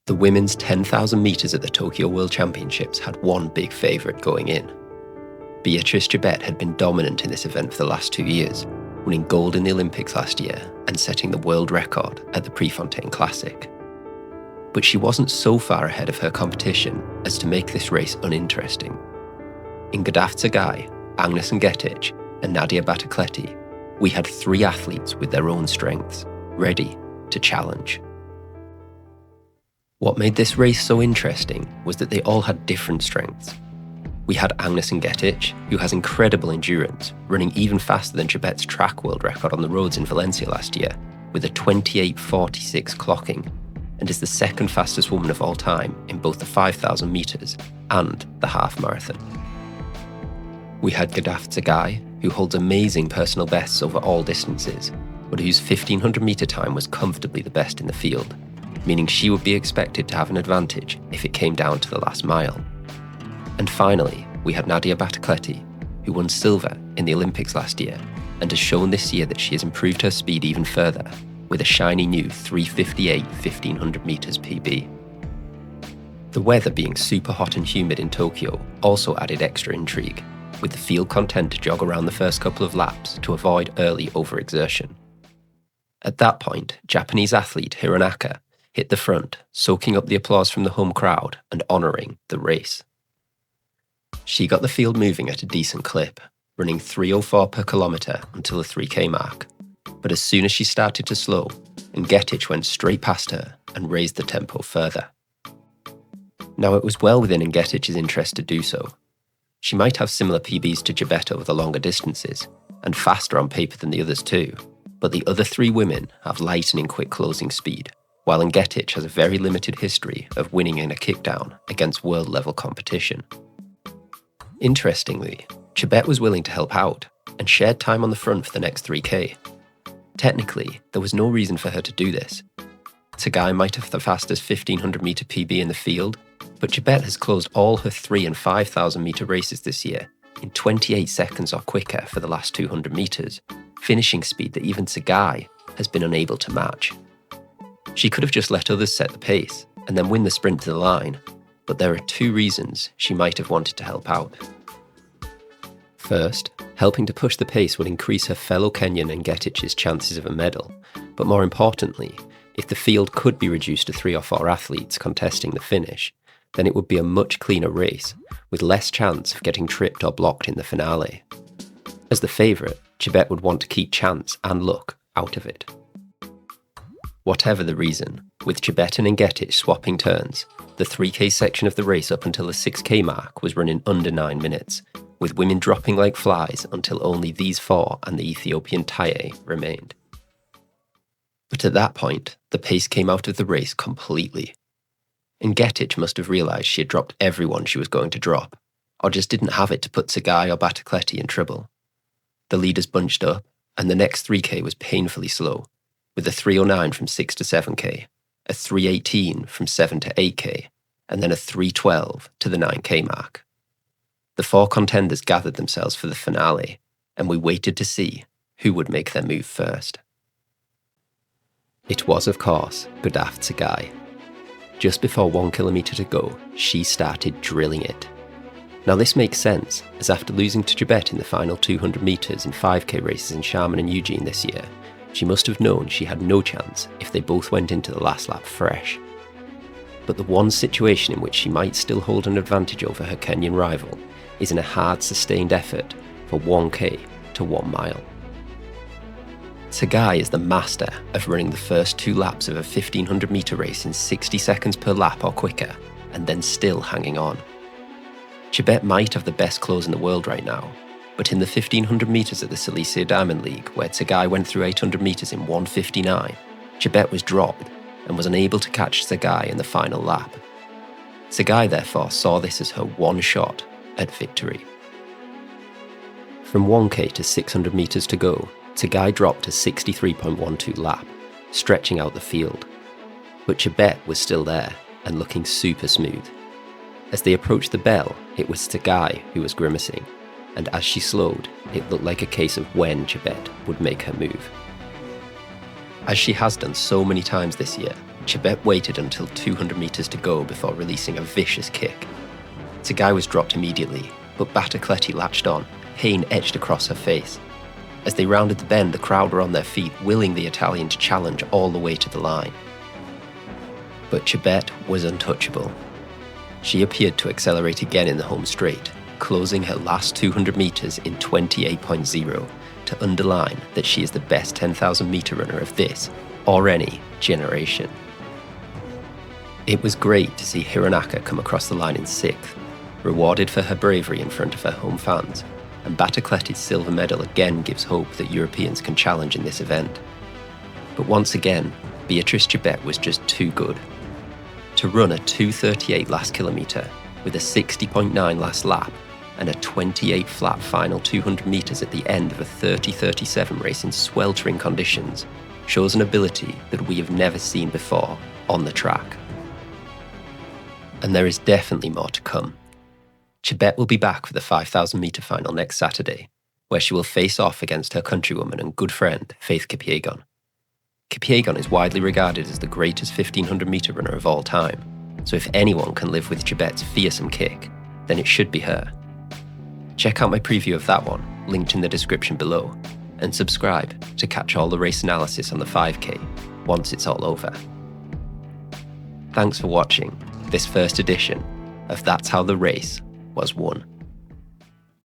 The women's 10,000 metres at the Tokyo World Championships had one big favourite going in. Beatrice Chebet had been dominant in this event for the last 2 years, winning gold in the Olympics last year and setting the world record at the Prefontaine Classic. But she wasn't so far ahead of her competition as to make this race uninteresting. In Gudaf, Tsegay, Agnes Ngetich, and Nadia Battocletti, we had 3 athletes with their own strengths, ready to challenge. What made this race so interesting was that they all had different strengths. We had Agnes Ngetich, who has incredible endurance, running even faster than Chebet's track world record on the roads in Valencia last year, with a 28:46 clocking, and is the second fastest woman of all time in both the 5,000 metres and the half marathon. We had Gudaf Tsegay, who holds amazing personal bests over all distances, but whose 1,500 metre time was comfortably the best in the field, meaning she would be expected to have an advantage if it came down to the last mile. And finally, we had Nadia Battocletti, who won silver in the Olympics last year and has shown this year that she has improved her speed even further with a shiny new 3:58 1,500 metres PB. The weather being super hot and humid in Tokyo also added extra intrigue, with the field content to jog around the first couple of laps to avoid early overexertion. At that point, Japanese athlete Hironaka hit the front, soaking up the applause from the home crowd and honouring the race. She got the field moving at a decent clip, running 3:04 per kilometre until the 3K mark. But as soon as she started to slow, Ngetich went straight past her and raised the tempo further. Now, it was well within Ngetich's interest to do so. She might have similar PBs to Chebet over the longer distances, and faster on paper than the others too, but the other 3 women have lightning quick closing speed, while Ngetich has a very limited history of winning in a kickdown against world-level competition. Interestingly, Chebet was willing to help out and shared time on the front for the next 3K. Technically, there was no reason for her to do this. Tsegay might have the fastest 1,500 metre PB in the field, but Chebet has closed all her 3 and 5,000 metre races this year in 28 seconds or quicker for the last 200 metres, finishing speed that even Tsegay has been unable to match. She could have just let others set the pace and then win the sprint to the line, but there are 2 reasons she might have wanted to help out. First, helping to push the pace would increase her fellow Kenyan Ngetich's chances of a medal, but more importantly, if the field could be reduced to 3 or 4 athletes contesting the finish, then it would be a much cleaner race, with less chance of getting tripped or blocked in the finale. As the favourite, Chebet would want to keep chance and luck out of it. Whatever the reason, with Chebet and Ngetich swapping turns, the 3K section of the race up until the 6K mark was running under 9 minutes, with women dropping like flies until only these 4 and the Ethiopian Tsegay remained. But at that point, the pace came out of the race completely. Ngetich must have realised she had dropped everyone she was going to drop, or just didn't have it to put Tsegay or Battocletti in trouble. The leaders bunched up, and the next 3K was painfully slow, with a 3:09 from 6 to 7K, a 3:18 from 7 to 8K, and then a 3:12 to the 9K mark. The 4 contenders gathered themselves for the finale, and we waited to see who would make their move first. It was, of course, Gudaf Tsegay. Just before 1 kilometre to go, she started drilling it. Now this makes sense, as after losing to Chebet in the final 200 metres and 5K races in Xiamen and Eugene this year, she must have known she had no chance if they both went into the last lap fresh. But the one situation in which she might still hold an advantage over her Kenyan rival is in a hard, sustained effort for 1K to 1 mile. Tsegay is the master of running the first 2 laps of a 1,500 metre race in 60 seconds per lap or quicker, and then still hanging on. Chebet might have the best close in the world right now, but in the 1,500 metres at the Silesia Diamond League, where Tsegay went through 800 metres in 1:59, Chebet was dropped and was unable to catch Tsegay in the final lap. Tsegay therefore saw this as her one shot at victory. From 1K to 600 metres to go, Tsegay dropped a 63.12 lap, stretching out the field. But Chebet was still there and looking super smooth. As they approached the bell, it was Tsegay who was grimacing, and as she slowed, it looked like a case of when Chebet would make her move. As she has done so many times this year, Chebet waited until 200 metres to go before releasing a vicious kick. Tsegay was dropped immediately, but Battocletti latched on, pain etched across her face. As they rounded the bend, the crowd were on their feet, willing the Italian to challenge all the way to the line. But Chebet was untouchable. She appeared to accelerate again in the home straight, closing her last 200 metres in 28.0 to underline that she is the best 10,000 metre runner of this, or any, generation. It was great to see Hironaka come across the line in 6th, rewarded for her bravery in front of her home fans, and Battocletti's silver medal again gives hope that Europeans can challenge in this event. But once again, Beatrice Chebet was just too good. To run a 2:38 last kilometre with a 60.9 last lap and a 28 flat final 200 metres at the end of a 30:37 race in sweltering conditions shows an ability that we have never seen before on the track. And there is definitely more to come. Chebet will be back for the 5,000 metre final next Saturday, where she will face off against her countrywoman and good friend, Faith Kipyegon. Kipyegon is widely regarded as the greatest 1,500 metre runner of all time, so if anyone can live with Chebet's fearsome kick, then it should be her. Check out my preview of that one, linked in the description below, and subscribe to catch all the race analysis on the 5K once it's all over. Thanks for watching this first edition of That's How the Race Was Won.